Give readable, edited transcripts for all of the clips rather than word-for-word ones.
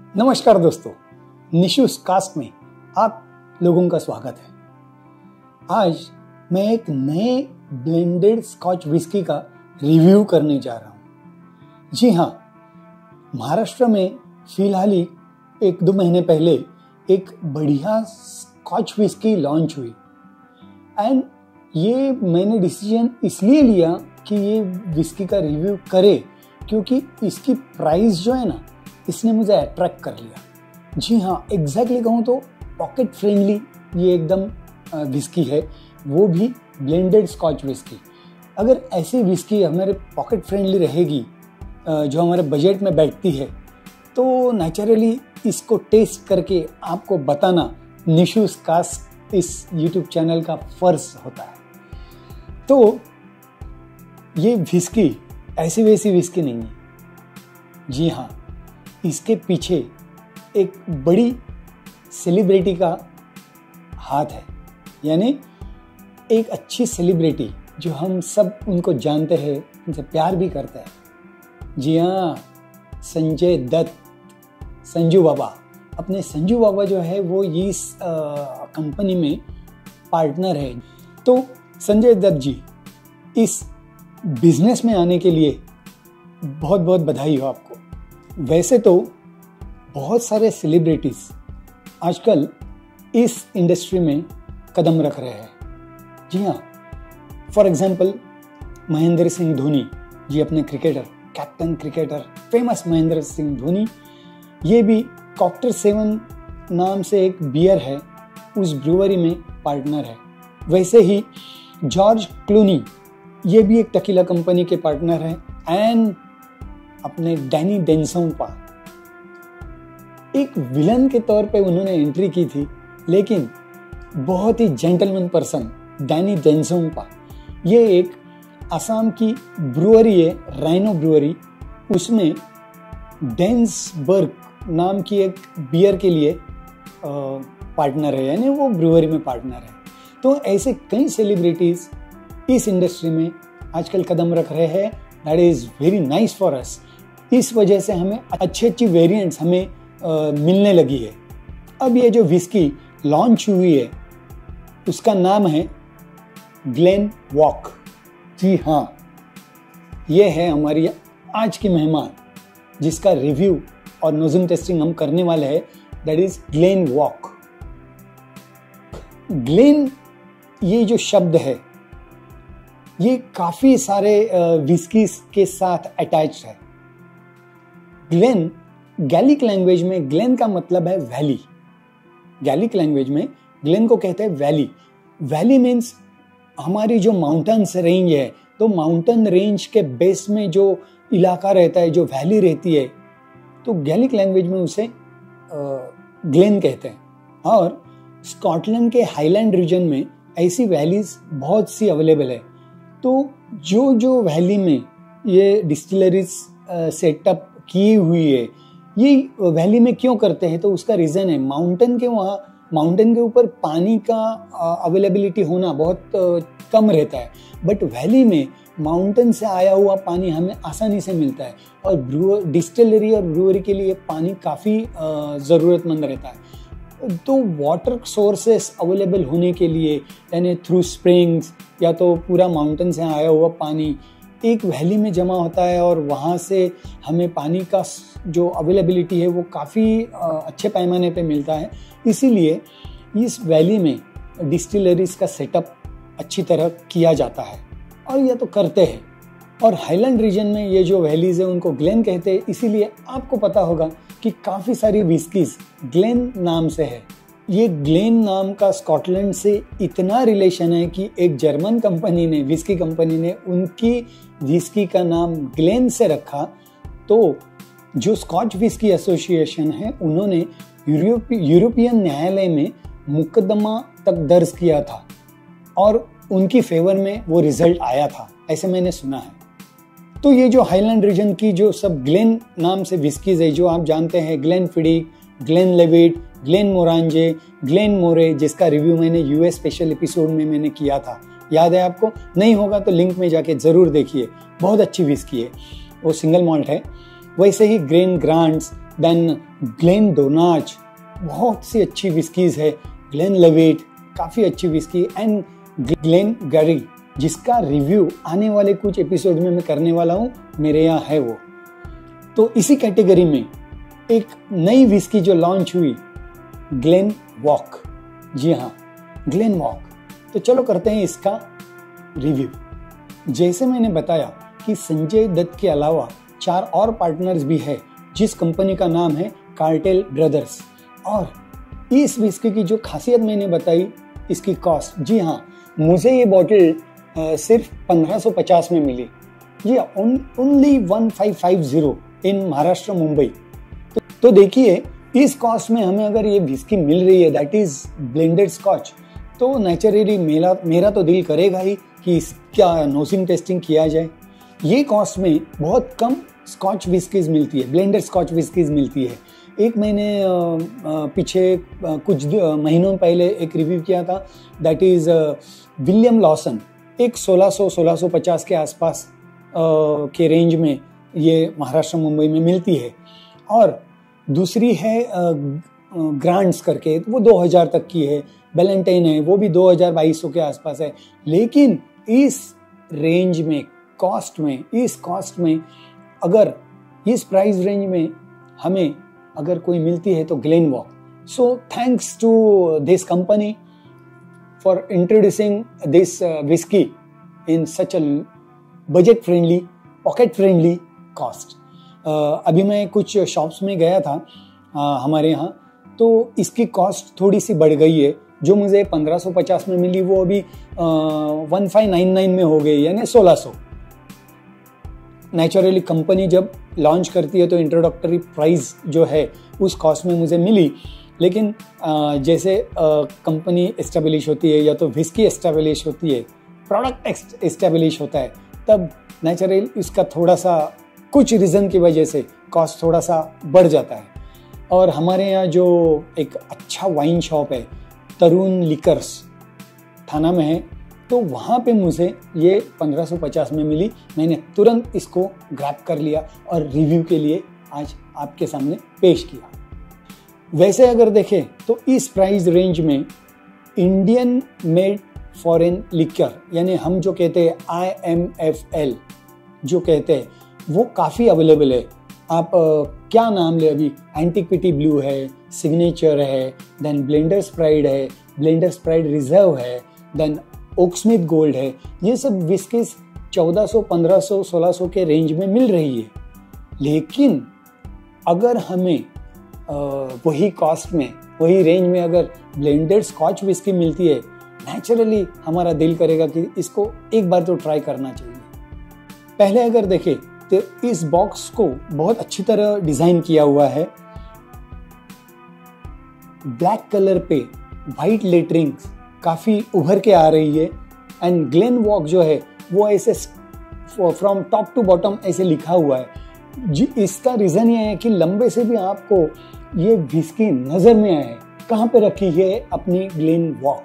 नमस्कार दोस्तों, निशुस कास्ट में आप लोगों का स्वागत है। आज मैं एक नए ब्लेंडेड स्कॉच विस्की का रिव्यू करने जा रहा हूँ। जी हाँ, महाराष्ट्र में फिलहाल ही 1-2 महीने पहले एक बढ़िया स्कॉच विस्की लॉन्च हुई एंड ये मैंने डिसीजन इसलिए लिया कि ये विस्की का रिव्यू करे क्योंकि इसकी प्राइस जो है ना, इसने मुझे अट्रैक्ट कर लिया। जी हाँ, एग्जैक्टली कहूँ तो पॉकेट फ्रेंडली ये एकदम विस्की है, वो भी ब्लेंडेड स्कॉच विस्की। अगर ऐसी विस्की हमारे पॉकेट फ्रेंडली रहेगी जो हमारे बजट में बैठती है तो नेचुरली इसको टेस्ट करके आपको बताना निशुस कास्ट इस यूट्यूब चैनल का फर्ज होता है। तो ये विस्की ऐसी वैसी विस्की नहीं है। जी हाँ, इसके पीछे एक बड़ी सेलिब्रिटी का हाथ है, यानी एक अच्छी सेलिब्रिटी जो हम सब उनको जानते हैं, उनसे प्यार भी करते हैं। जी हाँ, संजय दत्त, संजू बाबा। अपने संजू बाबा जो है वो इस कंपनी में पार्टनर है। तो संजय दत्त जी, इस बिजनेस में आने के लिए बहुत बहुत बधाई हो आपको। वैसे तो बहुत सारे सेलिब्रिटीज आजकल इस इंडस्ट्री में कदम रख रहे हैं। जी हाँ, फॉर एग्जांपल महेंद्र सिंह धोनी जी, अपने cricketer, captain cricketer, famous Mahendra Singh Dhoni, ये भी कॉकटेल 7 नाम से एक बियर है, उस ब्रूअरी में पार्टनर है। वैसे ही जॉर्ज क्लूनी, ये भी एक टकीला कंपनी के पार्टनर है। एंड अपने डैनी डेंसोंपा, एक विलन के तौर पे उन्होंने एंट्री की थी, लेकिन बहुत ही जेंटलमैन पर्सन डैनी डेंसोंपा, ये एक असम की ब्रूअरी है, राइनो ब्रूअरी, उसमें डेंसबर्ग नाम की एक बियर के लिए पार्टनर है, यानी वो ब्रूअरी में पार्टनर है। तो ऐसे कई सेलिब्रिटीज इस इंडस्ट्री में आजकल कदम रख रहे हैं। That is very nice for us. इस वजह से हमें अच्छी वेरिएंट्स हमें मिलने लगी है। अब ये जो विस्की लॉन्च हुई है उसका नाम है ग्लेन वॉक। जी हाँ, ये है हमारी आज की मेहमान जिसका रिव्यू और नोजल टेस्टिंग हम करने वाले हैं। That is Glenn walk. Glenn, ये जो शब्द है ये काफी सारे विस्कीज के साथ अटैच्ड है। ग्लेन, गैलिक लैंग्वेज में ग्लेन का मतलब है वैली। गैलिक लैंग्वेज में ग्लेन को कहते हैं वैली। वैली मीन्स हमारी जो माउंटेन्स रेंज है, तो माउंटेन रेंज के बेस में जो इलाका रहता है, जो वैली रहती है, तो गैलिक लैंग्वेज में उसे ग्लेन कहते हैं। और स्कॉटलैंड के हाईलैंड रीजन में ऐसी वैलीज बहुत सी अवेलेबल है। तो जो वैली में ये डिस्टिलरीज सेटअप की हुई है, ये वैली में क्यों करते हैं, तो उसका रीज़न है माउंटेन के ऊपर पानी का अवेलेबिलिटी होना बहुत कम रहता है, बट वैली में माउंटेन से आया हुआ पानी हमें आसानी से मिलता है। और डिस्टिलरी और ब्रूअरी के लिए पानी काफ़ी ज़रूरतमंद रहता है। तो वाटर सोर्सेस अवेलेबल होने के लिए, यानी थ्रू स्प्रिंग्स या तो पूरा माउंटेन से आया हुआ पानी एक वैली में जमा होता है और वहाँ से हमें पानी का जो अवेलेबिलिटी है वो काफ़ी अच्छे पैमाने पे मिलता है। इसीलिए इस वैली में डिस्टिलरीज का सेटअप अच्छी तरह किया जाता है और ये तो करते हैं। और हाईलैंड रीजन में ये जो वैलीज है उनको ग्लेन कहते हैं। इसीलिए आपको पता होगा कि काफ़ी सारी विस्कीज ग्लेन नाम से है। ये ग्लेन नाम का स्कॉटलैंड से इतना रिलेशन है कि एक जर्मन कंपनी ने, विस्की कंपनी ने, उनकी विस्की का नाम ग्लेन से रखा। तो जो स्कॉच विस्की एसोसिएशन है, उन्होंने यूरोपियन न्यायालय में मुकदमा तक दर्ज किया था और उनकी फेवर में वो रिजल्ट आया था, ऐसे मैंने सुना है। तो ये जो हाईलैंड रीजन की जो सब ग्लेन नाम से विस्कीज है, जो आप जानते हैं, ग्लेनफिडिक, ग्लेनलिविट, ग्लेनमोरांजे, ग्लेनमोरे, जिसका रिव्यू मैंने यूएस स्पेशल एपिसोड में मैंने किया था, याद है आपको? नहीं होगा तो लिंक में जाके जरूर देखिए, बहुत अच्छी विस्की है, वो सिंगल मॉल्ट है। वैसे ही ग्लेन ग्रांट्स, देन ग्लेन डोनाच, बहुत सी अच्छी विस्कीज है, ग्लेन लेविट काफ़ी अच्छी विस्की, एंड ग्लेन गैरी जिसका रिव्यू आने वाले कुछ एपिसोड में मैं करने वाला हूँ, मेरे यहाँ है वो। तो इसी कैटेगरी में एक नई विस्की जो लॉन्च हुई, ग्लेन वॉक। जी हाँ, ग्लेन वॉक। तो चलो करते हैं इसका रिव्यू। जैसे मैंने बताया कि संजय दत्त के अलावा 4 और पार्टनर्स भी है, जिस कंपनी का नाम है कार्टेल ब्रदर्स। और इस विस्की की जो खासियत मैंने बताई, इसकी कॉस्ट, जी हाँ, मुझे ये बॉटल सिर्फ 1550 में मिली। जी हाँ, ओनली 1550 इन महाराष्ट्र मुंबई। तो देखिए, इस कॉस्ट में हमें अगर ये विस्की मिल रही है, दैट इज ब्लेंडेड स्कॉच, तो नेचुरली मेरा तो दिल करेगा ही कि इसका नोसिंग टेस्टिंग किया जाए। ये कॉस्ट में बहुत कम स्कॉच विस्कीज मिलती है, ब्लेंडेड स्कॉच विस्कीज मिलती है। एक मैंने पीछे कुछ महीनों पहले एक रिव्यू किया था, दैट इज विलियम लॉसन, एक 1650 के आसपास के रेंज में ये महाराष्ट्र मुंबई में मिलती है। और दूसरी है ग्रांट्स करके, वो 2000 तक की है। बैलेंटाइन है, वो भी 2000-2200 के आसपास है। लेकिन इस रेंज में, इस कॉस्ट में अगर इस प्राइस रेंज में हमें अगर कोई मिलती है तो Glen Walk. So thanks to this company for introducing this whisky in such a budget friendly, pocket friendly cost. अभी मैं कुछ शॉप्स में गया था हमारे यहाँ, तो इसकी कॉस्ट थोड़ी सी बढ़ गई है। जो मुझे 1550 में मिली वो अभी 1599 में हो गई, यानी 1600। नेचुरली कंपनी जब लॉन्च करती है तो इंट्रोडक्टरी प्राइस जो है उस कॉस्ट में मुझे मिली। लेकिन जैसे कंपनी एस्टेब्लिश होती है या तो विस्की एस्टेब्लिश होती है, प्रोडक्ट एस्टेब्लिश होता है, तब नेचुरली इसका थोड़ा सा कुछ रीज़न की वजह से कॉस्ट थोड़ा सा बढ़ जाता है। और हमारे यहाँ जो एक अच्छा वाइन शॉप है, तरुण लिकर्स, थाना में है, तो वहाँ पे मुझे ये 1550 में मिली। मैंने तुरंत इसको ग्रैब कर लिया और रिव्यू के लिए आज आपके सामने पेश किया। वैसे अगर देखें तो इस प्राइस रेंज में इंडियन मेड फॉरेन लिकर, यानी हम जो कहते हैं IMFL जो कहते हैं, वो काफ़ी अवेलेबल है। आप क्या नाम ले, अभी एंटिक्विटी ब्लू है, सिग्नेचर है, देन ब्लेंडर्स प्राइड है, ब्लेंडर्स प्राइड रिजर्व है, देन ओक्समिथ गोल्ड है। ये सब विस्कीज 1400, 1500, 1600 के रेंज में मिल रही है। लेकिन अगर हमें वही कॉस्ट में, वही रेंज में अगर ब्लेंडेड स्कॉच विस्की मिलती है, नेचुरली हमारा दिल करेगा कि इसको एक बार तो ट्राई करना चाहिए। पहले अगर देखें तो इस बॉक्स को बहुत अच्छी तरह डिजाइन किया हुआ है। ब्लैक कलर पे वाइट लेटरिंग काफी उभर के आ रही है, एंड ग्लेन वॉक जो है वो ऐसे फ्रॉम टॉप टू बॉटम ऐसे लिखा हुआ है। जी, इसका रीजन ये है कि लंबे से भी आपको ये विस्की नजर में आए कहाँ पे रखी है अपनी ग्लेन वॉक।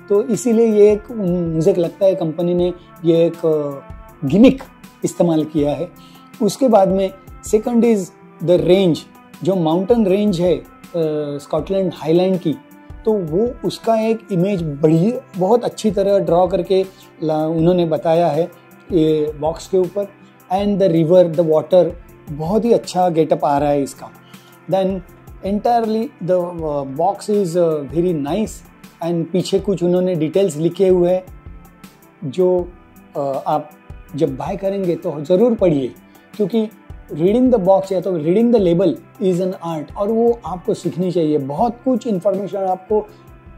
तो इसीलिए ये एक, मुझे लगता है कंपनी ने ये एक गिमिक इस्तेमाल किया है। उसके बाद में सेकंड इज द रेंज, जो माउंटेन रेंज है स्कॉटलैंड हाईलैंड की, तो वो उसका एक इमेज बड़ी बहुत अच्छी तरह ड्रॉ करके उन्होंने बताया है ये बॉक्स के ऊपर। And the river, the water, बहुत ही अच्छा गेटअप आ रहा है इसका। Then entirely the box is very nice, and पीछे कुछ उन्होंने डिटेल्स लिखे हुए हैं जो आप जब बाय करेंगे तो ज़रूर पढ़िए, क्योंकि रीडिंग द बॉक्स या तो reading the label is an art, और वो आपको सीखनी चाहिए। बहुत कुछ इन्फॉर्मेशन आपको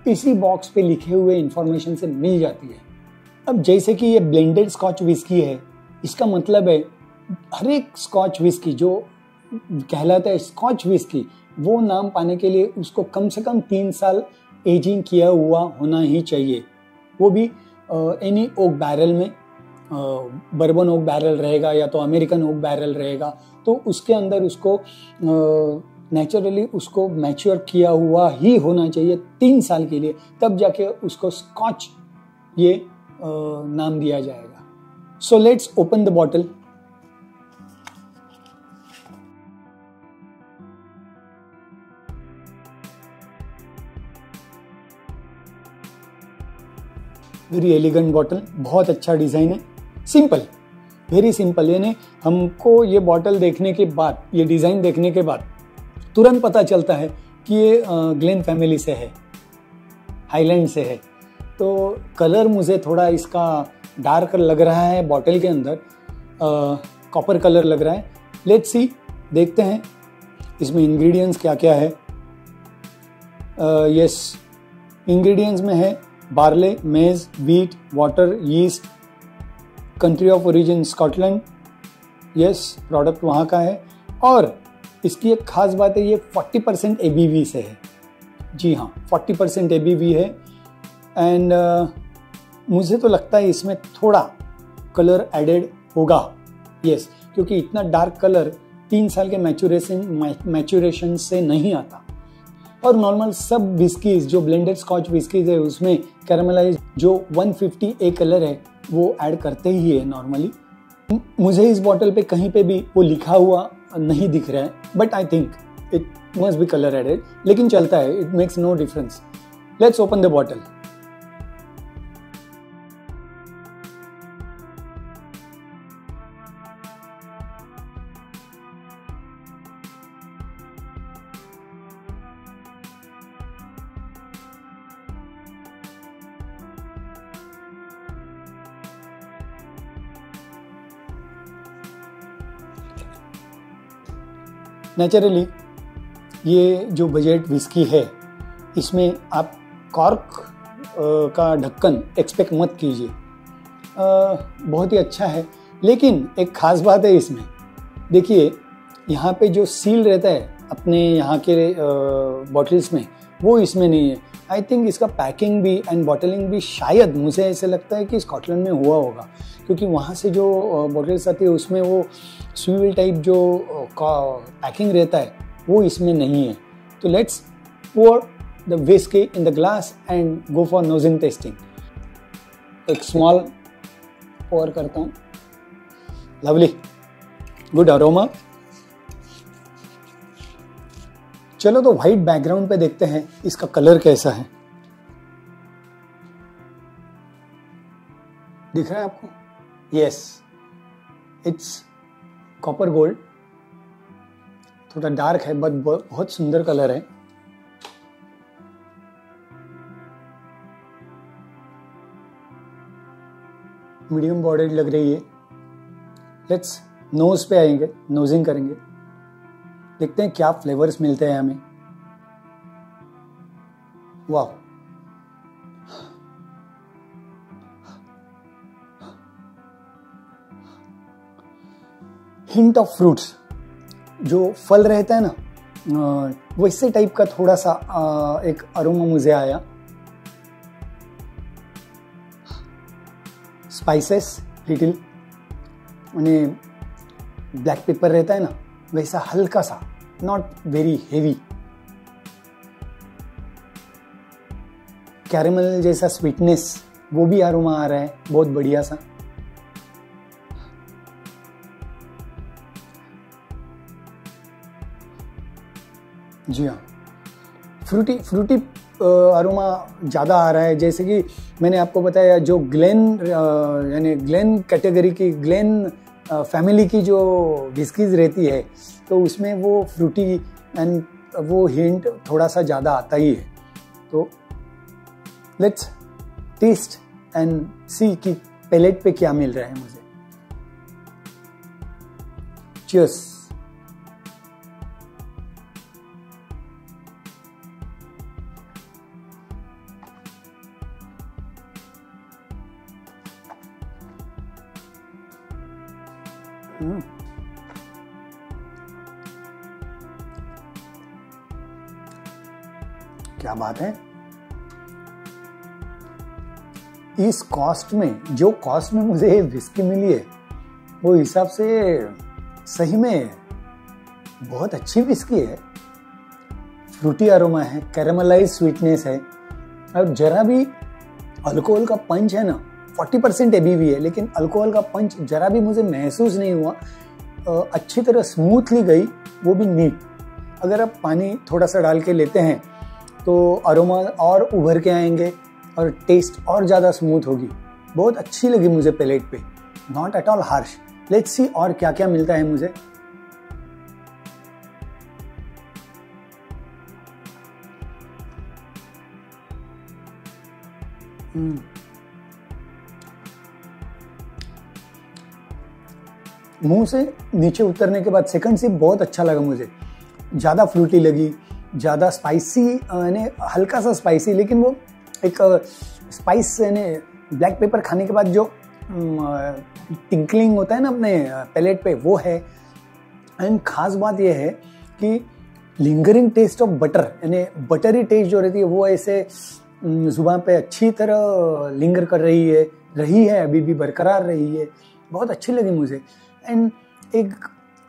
इसी बॉक्स पे लिखे हुए इन्फॉर्मेशन से मिल जाती है। अब जैसे कि ये ब्लेंडेड स्कॉच विस्की है, इसका मतलब है हर एक स्कॉच विस्की जो कहलाता है स्कॉच विस्की, वो नाम पाने के लिए उसको कम से कम 3 साल एजिंग किया हुआ होना ही चाहिए। वो भी एनी ओक बैरल में, बर्बन ओक बैरल रहेगा या तो अमेरिकन ओक बैरल रहेगा, तो उसके अंदर उसको नेचुरली उसको मैच्योर किया हुआ ही होना चाहिए 3 साल के लिए, तब जाके उसको स्कॉच ये नाम दिया जाएगा। So let's open the bottle. Very elegant bottle, बहुत अच्छा डिज़ाइन है, सिंपल, वेरी सिंपल। यानी हमको ये बॉटल देखने के बाद, ये डिज़ाइन देखने के बाद तुरंत पता चलता है कि ये ग्लेन फैमिली से है, हाईलैंड से है। तो कलर मुझे थोड़ा इसका डार्क लग रहा है, बॉटल के अंदर कॉपर कलर लग रहा है। लेट्स सी, देखते हैं इसमें इंग्रेडिएंट्स क्या क्या है। यस, इंग्रेडिएंट्स में है बार्ले, मेज, wheat, water, yeast, country of origin Scotland. Yes, product वहाँ का है। और इसकी एक खास बात है, ये 40% ABV से है। जी हाँ, 40% ABV है। एंड मुझे तो लगता है इसमें थोड़ा कलर एडेड होगा। यस, क्योंकि इतना डार्क कलर 3 साल के मैचुरेशन से नहीं आता। और नॉर्मल सब विस्कीज, जो ब्लेंडेड स्कॉच विस्कीज है, उसमें कैरामलाइज जो 150A कलर है वो ऐड करते ही है नॉर्मली। मुझे इस बॉटल पे कहीं पे भी वो लिखा हुआ नहीं दिख रहा है, but I think it must be colour added, लेकिन चलता है, it makes no difference. Let's open the bottle. Naturally ये जो बजट विस्की है, इसमें आप कॉर्क का ढक्कन एक्सपेक्ट मत कीजिए। बहुत ही अच्छा है, लेकिन एक ख़ास बात है इसमें। देखिए, यहाँ पे जो सील रहता है अपने यहाँ के बॉटल्स में, वो इसमें नहीं है। आई थिंक इसका पैकिंग भी एंड बॉटलिंग भी शायद, मुझे ऐसे लगता है कि स्कॉटलैंड में हुआ होगा, क्योंकि वहाँ से जो बॉटल्स आती है उसमें वो स्वील टाइप जो पैकिंग रहता है वो इसमें नहीं है। तो let's pour the whisky in the glass and go for nosing tasting. एक स्मॉल पोर करता हूँ। Lovely, good aroma. चलो तो व्हाइट बैकग्राउंड पे देखते हैं इसका कलर कैसा है। दिख रहा है आपको? यस, इट्स कॉपर गोल्ड, थोड़ा डार्क है बट बहुत सुंदर कलर है। मीडियम बॉडीड लग रही है। लेट्स नोज पे आएंगे, नोजिंग करेंगे, देखते हैं क्या फ्लेवर्स मिलते हैं हमें। वाह, हिंट ऑफ फ्रूट्स, जो फल रहता है ना, वैसे टाइप का थोड़ा सा एक अरोमा मुझे आया। स्पाइसेस लिटिल, मैंने ब्लैक पेपर रहता है ना, वैसा हल्का सा, नॉट वेरी हेवी। कैरेमल जैसा स्वीटनेस, वो भी अरोमा आ रहा है, बहुत बढ़िया सा। जी हाँ, फ्रूटी अरोमा ज़्यादा आ रहा है। जैसे कि मैंने आपको बताया, जो ग्लेन यानी ग्लेन कैटेगरी की, ग्लेन फैमिली की जो विस्कीज रहती है, तो उसमें वो फ्रूटी एंड वो हिंट थोड़ा सा ज़्यादा आता ही है। तो लेट्स टेस्ट एंड सी कि पैलेट पे क्या मिल रहा है मुझे। चीयर्स। क्या बात है। इस कॉस्ट में, जो कॉस्ट में मुझे विस्की मिली है, वो हिसाब से सही में बहुत अच्छी विस्की है। फ्रूटी अरोमा है, कैरेमलाइज स्वीटनेस है, और जरा भी अल्कोहल का पंच है ना, 40% ABV है, लेकिन अल्कोहल का पंच जरा भी मुझे महसूस नहीं हुआ। अच्छी तरह स्मूथली गई, वो भी नीट। अगर आप पानी थोड़ा सा डाल के लेते हैं तो अरोमा और उभर के आएंगे, और टेस्ट और ज़्यादा स्मूथ होगी। बहुत अच्छी लगी मुझे पैलेट पे, not at all harsh. Let's see और क्या क्या मिलता है मुझे। मुंह से नीचे उतरने के बाद सेकंड सिप बहुत अच्छा लगा मुझे। ज़्यादा फ्रूटी लगी, ज़्यादा स्पाइसी, यानी हल्का सा स्पाइसी, लेकिन वो एक स्पाइस यानी ब्लैक पेपर खाने के बाद जो टिंकलिंग होता है ना अपने पैलेट पे, वो है। एंड खास बात ये है कि लिंगरिंग टेस्ट ऑफ बटर, यानी बटरी टेस्ट जो रहती है वो ऐसे जुबान पे अच्छी तरह लिंगर कर रही है, अभी भी बरकरार रही है। बहुत अच्छी लगी मुझे। एंड एक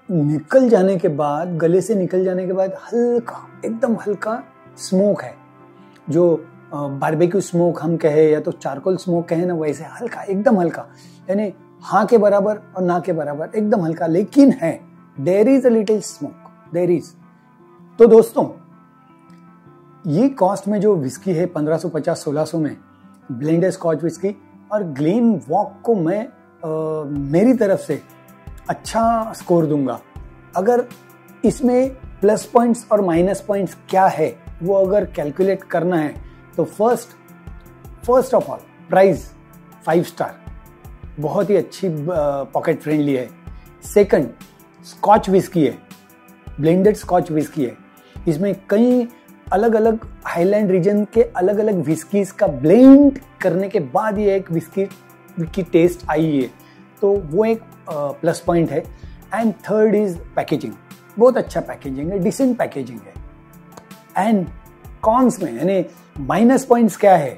निकल जाने के बाद, गले से निकल जाने के बाद हल्का, एकदम हल्का स्मोक है, जो बारबेक्यू स्मोक हम कहे या तो चारकोल स्मोक कहे ना, वैसे हल्का, एकदम हल्का, यानी हाँ के बराबर और ना के बराबर, एकदम हल्का, लेकिन है, there is a little smoke, there is. तो दोस्तों, ये कॉस्ट में जो विस्की है 1550-1600 में, ब्लेंडेड स्कॉच विस्की, और ग्लेन वॉक को मैं मेरी तरफ से अच्छा स्कोर दूंगा। अगर इसमें प्लस पॉइंट्स और माइनस पॉइंट्स क्या है वो अगर कैलकुलेट करना है तो first of all price 5 star, बहुत ही अच्छी पॉकेट फ्रेंडली है। सेकंड, स्कॉच विस्की है, ब्लेंडेड स्कॉच विस्की है। इसमें कई अलग अलग हाईलैंड रीजन के अलग अलग विस्कीज का ब्लेंड करने के बाद ये एक विस्की की टेस्ट आई है, तो वो एक प्लस पॉइंट है। एंड थर्ड इज पैकेजिंग, बहुत अच्छा पैकेजिंग है, डिसेंट पैकेजिंग है। एंड कॉन्स में, यानी माइनस पॉइंट्स क्या है,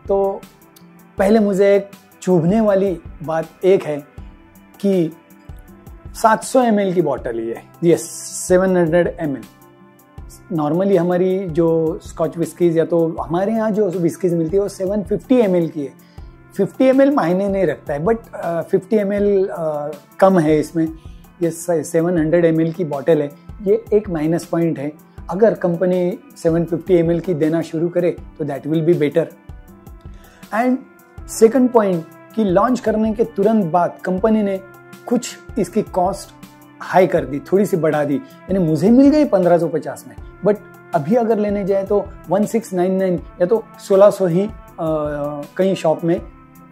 तो पहले मुझे एक चुभने वाली बात एक है कि 700 ml की बॉटल ही है, ये 700 ml। नॉर्मली हमारी जो स्कॉच विस्कीज या तो हमारे यहाँ जो विस्कीज मिलती है वो 750 ml की है। 50 ml मायने नहीं रखता है, बट 50 ml कम है इसमें, ये 700 ml की बॉटल है, ये एक माइनस पॉइंट है। अगर कंपनी 750 ml की देना शुरू करे तो that will be better. And second point कि लॉन्च करने के तुरंत बाद कंपनी ने कुछ इसकी कॉस्ट हाई कर दी, थोड़ी सी बढ़ा दी, यानी मुझे मिल गई 1550 में, बट अभी अगर लेने जाए तो 1699 या तो 1600 ही कई शॉप में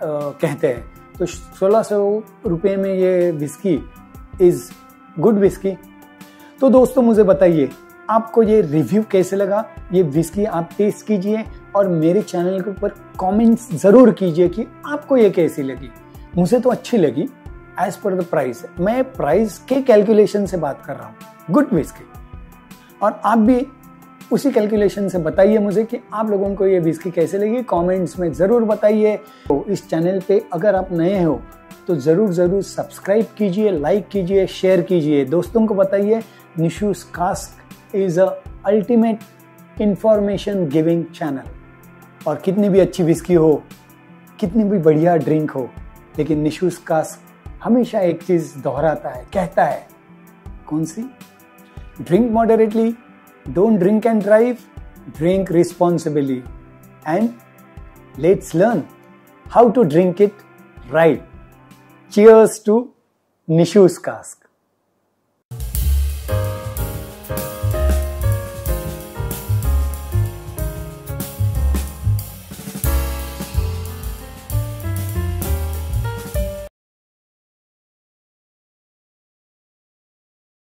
कहते हैं। तो 1600 रुपये में ये विस्की इज गुड विस्की। तो दोस्तों मुझे बताइए आपको ये रिव्यू कैसे लगा, ये विस्की आप टेस्ट कीजिए और मेरे चैनल के ऊपर कमेंट्स जरूर कीजिए कि आपको ये कैसी लगी। मुझे तो अच्छी लगी एज पर द प्राइस, मैं प्राइस के कैलकुलेशन से बात कर रहा हूँ, गुड विस्की। और आप भी उसी कैलकुलेशन से बताइए मुझे कि आप लोगों को ये विस्की कैसे लगी, कमेंट्स में ज़रूर बताइए। तो इस चैनल पे अगर आप नए हो तो ज़रूर सब्सक्राइब कीजिए, लाइक कीजिए, शेयर कीजिए, दोस्तों को बताइए। निशूज कास्क is a ultimate information giving channel. और कितनी भी अच्छी विस्की हो, कितनी भी बढ़िया ड्रिंक हो, लेकिन निशूज कास्क हमेशा एक चीज़ दोहराता है, कहता है, कौन सी? Drink moderately, don't drink and drive, drink responsibly, and let's learn how to drink it right. Cheers to Nishu's Cask.